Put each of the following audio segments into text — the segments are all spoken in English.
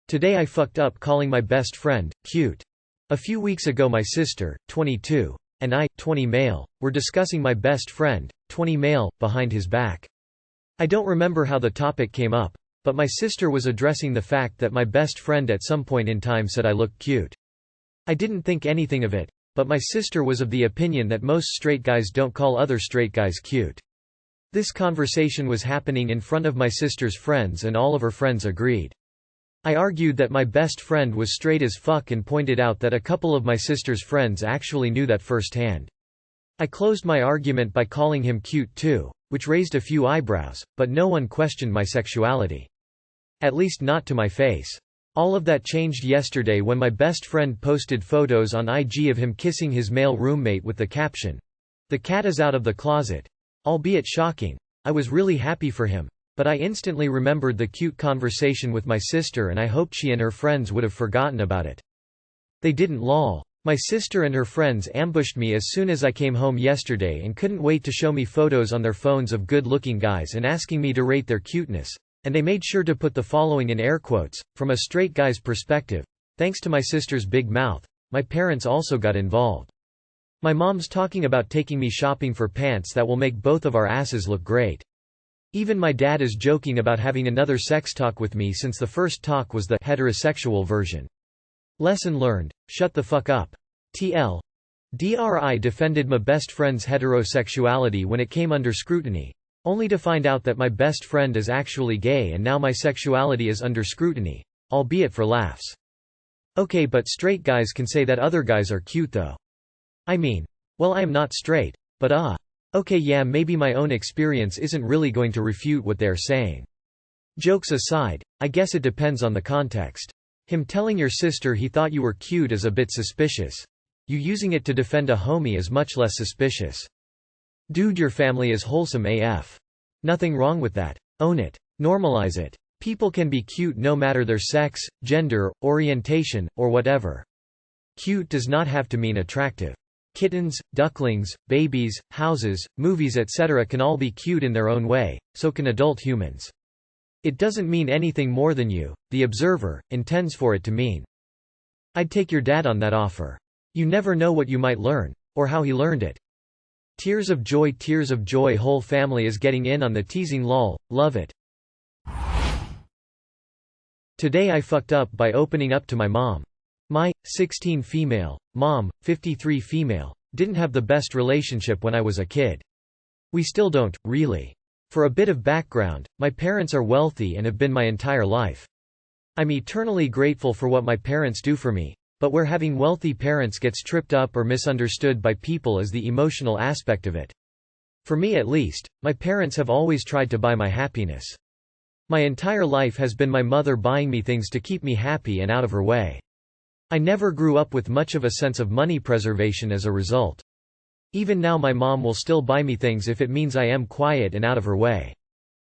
Today I fucked up calling my best friend cute. A few weeks ago my sister, 22, and I, 20 male, were discussing my best friend, 20 male, behind his back. I don't remember how the topic came up, but my sister was addressing the fact that my best friend at some point in time said I looked cute. I didn't think anything of it, but my sister was of the opinion that most straight guys don't call other straight guys cute. This conversation was happening in front of my sister's friends and all of her friends agreed. I argued that my best friend was straight as fuck and pointed out that a couple of my sister's friends actually knew that firsthand. I closed my argument by calling him cute too, which raised a few eyebrows, but no one questioned my sexuality. At least not to my face. All of that changed yesterday when my best friend posted photos on IG of him kissing his male roommate with the caption, "The cat is out of the closet." Albeit shocking. I was really happy for him. But I instantly remembered the cute conversation with my sister and I hoped she and her friends would have forgotten about it. They didn't lol. My sister and her friends ambushed me as soon as I came home yesterday and couldn't wait to show me photos on their phones of good-looking guys and asking me to rate their cuteness. And they made sure to put the following in air quotes, from a straight guy's perspective. Thanks to my sister's big mouth, my parents also got involved. My mom's talking about taking me shopping for pants that will make both of our asses look great. Even my dad is joking about having another sex talk with me since the first talk was the heterosexual version. Lesson learned, shut the fuck up. TL. Dri defended my best friend's heterosexuality when it came under scrutiny, only to find out that my best friend is actually gay and now my sexuality is under scrutiny, albeit for laughs. Okay, but straight guys can say that other guys are cute though. I mean, well, I am not straight, but okay, yeah, maybe my own experience isn't really going to refute what they're saying. Jokes aside, I guess it depends on the context. Him telling your sister he thought you were cute is a bit suspicious. You using it to defend a homie is much less suspicious. Dude, your family is wholesome AF. Nothing wrong with that. Own it. Normalize it. People can be cute no matter their sex, gender, orientation, or whatever. Cute does not have to mean attractive. Kittens, ducklings, babies, houses, movies etc. can all be cute in their own way, so can adult humans. It doesn't mean anything more than you, the observer, intends for it to mean. I'd take your dad on that offer. You never know what you might learn, or how he learned it. Tears of joy, whole family is getting in on the teasing lol, love it. Today I fucked up by opening up to my mom. My, 16 female, mom, 53 female, didn't have the best relationship when I was a kid. We still don't, really. For a bit of background, my parents are wealthy and have been my entire life. I'm eternally grateful for what my parents do for me, but where having wealthy parents gets tripped up or misunderstood by people is the emotional aspect of it. For me at least, my parents have always tried to buy my happiness. My entire life has been my mother buying me things to keep me happy and out of her way. I never grew up with much of a sense of money preservation as a result. Even now my mom will still buy me things if it means I am quiet and out of her way.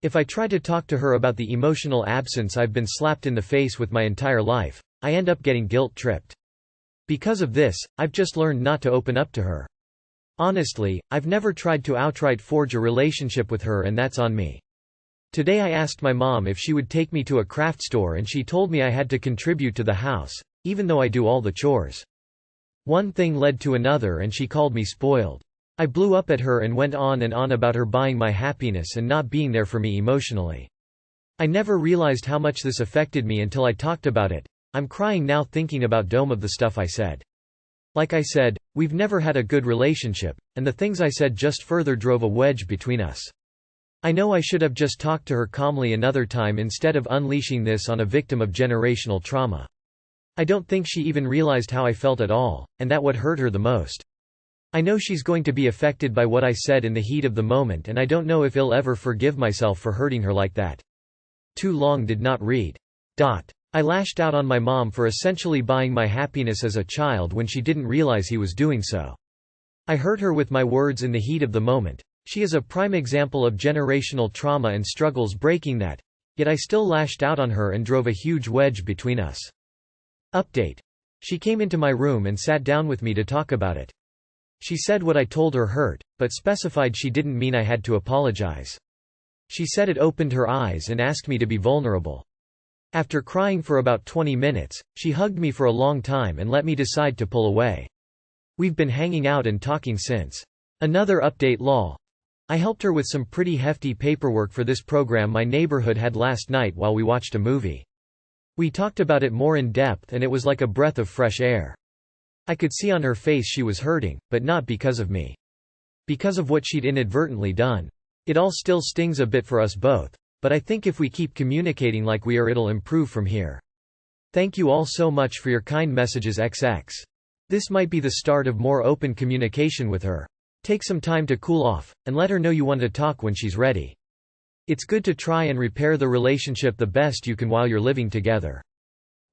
If I try to talk to her about the emotional absence I've been slapped in the face with my entire life, I end up getting guilt-tripped. Because of this, I've just learned not to open up to her. Honestly, I've never tried to outright forge a relationship with her and that's on me. Today I asked my mom if she would take me to a craft store and she told me I had to contribute to the house, even though I do all the chores. One thing led to another and she called me spoiled. I blew up at her and went on and on about her buying my happiness and not being there for me emotionally. I never realized how much this affected me until I talked about it. I'm crying now thinking about of the stuff I said. Like I said, we've never had a good relationship, and the things I said just further drove a wedge between us. I know I should have just talked to her calmly another time instead of unleashing this on a victim of generational trauma. I don't think she even realized how I felt at all, and that what hurt her the most. I know she's going to be affected by what I said in the heat of the moment and I don't know if I'll ever forgive myself for hurting her like that. Too long did not read. I lashed out on my mom for essentially buying my happiness as a child when she didn't realize he was doing so. I hurt her with my words in the heat of the moment. She is a prime example of generational trauma and struggles breaking that, yet I still lashed out on her and drove a huge wedge between us. Update. She came into my room and sat down with me to talk about it. She said what I told her hurt, but specified she didn't mean I had to apologize. She said it opened her eyes and asked me to be vulnerable. After crying for about 20 minutes, she hugged me for a long time and let me decide to pull away. We've been hanging out and talking since. Another update lol. I helped her with some pretty hefty paperwork for this program my neighborhood had last night while we watched a movie. We talked about it more in depth and it was like a breath of fresh air. I could see on her face she was hurting, but not because of me. Because of what she'd inadvertently done. It all still stings a bit for us both, but I think if we keep communicating like we are it'll improve from here. Thank you all so much for your kind messages XX. This might be the start of more open communication with her. Take some time to cool off, and let her know you want to talk when she's ready. It's good to try and repair the relationship the best you can while you're living together.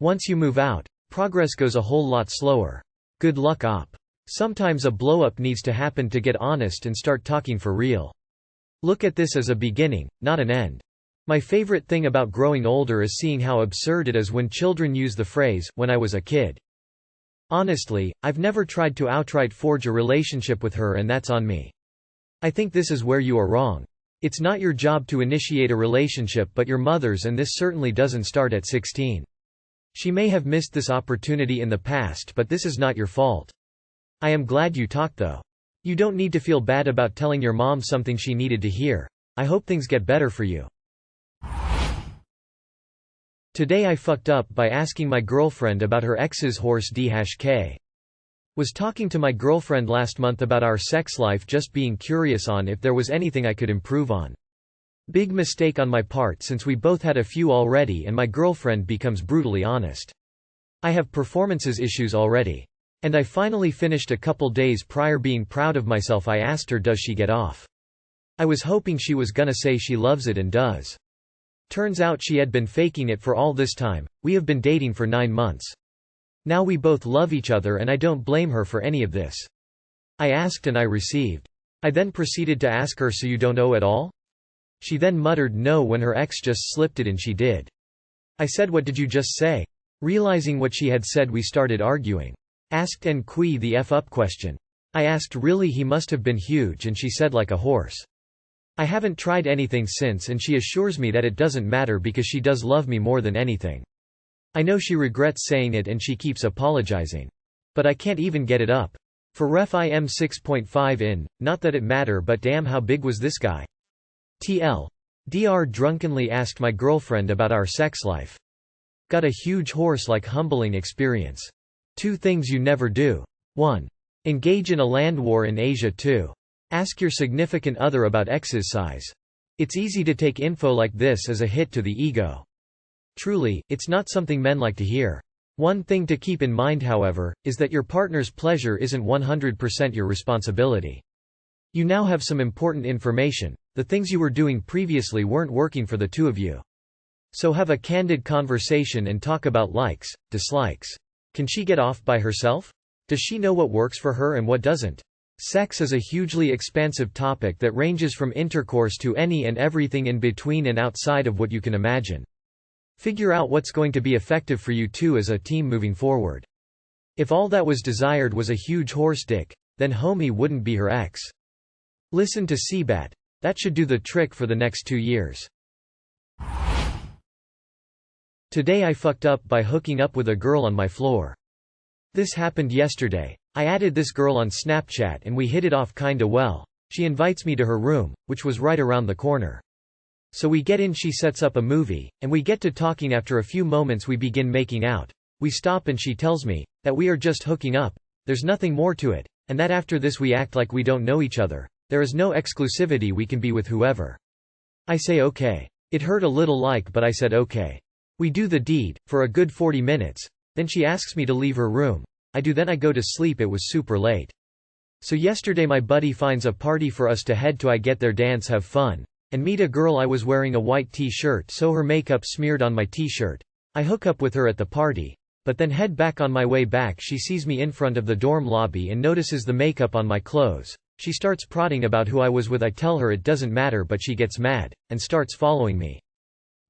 Once you move out, progress goes a whole lot slower. Good luck op. Sometimes a blow-up needs to happen to get honest and start talking for real. Look at this as a beginning, not an end. My favorite thing about growing older is seeing how absurd it is when children use the phrase, "when I was a kid." Honestly, I've never tried to outright forge a relationship with her and that's on me. I think this is where you are wrong. It's not your job to initiate a relationship but your mother's, and this certainly doesn't start at 16. She may have missed this opportunity in the past but this is not your fault. I am glad you talked though. You don't need to feel bad about telling your mom something she needed to hear. I hope things get better for you. Today I fucked up by asking my girlfriend about her ex's horse D-K. Was talking to my girlfriend last month about our sex life, just being curious on if there was anything I could improve on. Big mistake on my part since we both had a few already and my girlfriend becomes brutally honest. I have performances issues already. And I finally finished a couple days prior. Being proud of myself, I asked her does she get off. I was hoping she was gonna say she loves it and does. Turns out she had been faking it for all this time. We have been dating for 9 months. Now we both love each other and I don't blame her for any of this. I asked and I received. I then proceeded to ask her, so you don't owe at all? She then muttered no when her ex just slipped it and she did. I said, what did you just say? Realizing what she had said, we started arguing. Asked and qui the F up question. I asked, really? He must have been huge, and she said like a horse. I haven't tried anything since and she assures me that it doesn't matter because she does love me more than anything. I know she regrets saying it and she keeps apologizing. But I can't even get it up. For ref I am 6.5 in, not that it matter but damn how big was this guy. TL. Dr. drunkenly asked my girlfriend about our sex life. Got a huge horse like humbling experience. 2 things you never do. 1. Engage in a land war in Asia. 2. Ask your significant other about ex's size. It's easy to take info like this as a hit to the ego. Truly, it's not something men like to hear. One thing to keep in mind, however, is that your partner's pleasure isn't 100% your responsibility. You now have some important information. The things you were doing previously weren't working for the two of you. So have a candid conversation and talk about likes, dislikes. Can she get off by herself? Does she know what works for her and what doesn't? Sex is a hugely expansive topic that ranges from intercourse to any and everything in between and outside of what you can imagine. Figure out what's going to be effective for you two as a team moving forward. If all that was desired was a huge horse dick, then homie wouldn't be her ex. Listen to Seabat. That should do the trick for the next 2 years. Today I fucked up by hooking up with a girl on my floor. This happened yesterday. I added this girl on Snapchat and we hit it off kinda well. She invites me to her room, which was right around the corner. So we get in, she sets up a movie, and we get to talking. After a few moments we begin making out. We stop and she tells me that we are just hooking up, there's nothing more to it, and that after this we act like we don't know each other. There is no exclusivity, we can be with whoever. I say okay. It hurt a little but I said okay. We do the deed, for a good 40 minutes, then she asks me to leave her room. I do, then I go to sleep. It was super late. So yesterday my buddy finds a party for us to head to. I get there, dance, have fun, and meet a girl. I was wearing a white t-shirt, so her makeup smeared on my t-shirt. I hook up with her at the party, but then head back. On my way back she sees me in front of the dorm lobby and notices the makeup on my clothes. She starts prodding about who I was with. I tell her it doesn't matter, but she gets mad, and starts following me.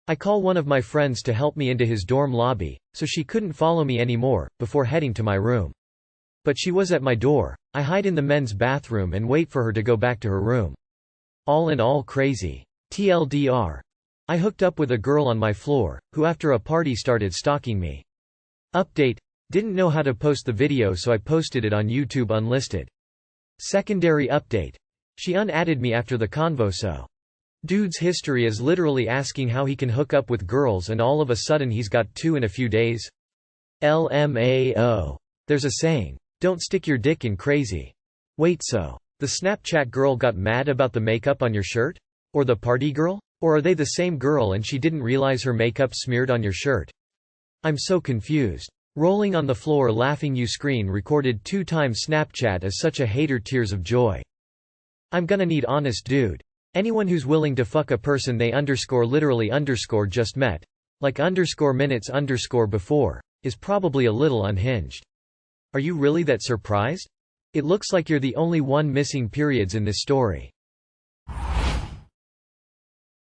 I call one of my friends to help me into his dorm lobby, so she couldn't follow me anymore, before heading to my room. But she was at my door. I hide in the men's bathroom and wait for her to go back to her room. All in all crazy. TLDR. I hooked up with a girl on my floor, who after a party started stalking me. Update: didn't know how to post the video so I posted it on YouTube unlisted. Secondary update: she unadded me after the convo so. Dude's history is literally asking how he can hook up with girls and all of a sudden he's got 2 in a few days. LMAO. There's a saying, don't stick your dick in crazy. Wait, so the Snapchat girl got mad about the makeup on your shirt? Or the party girl? Or are they the same girl and she didn't realize her makeup smeared on your shirt? I'm so confused. Rolling on the floor laughing. You screen recorded 2 times. Snapchat is such a hater. Tears of joy. I'm gonna need honest dude. Anyone who's willing to fuck a person they literally just met, like minutes before, is probably a little unhinged. Are you really that surprised? It looks like you're the only one missing periods in this story.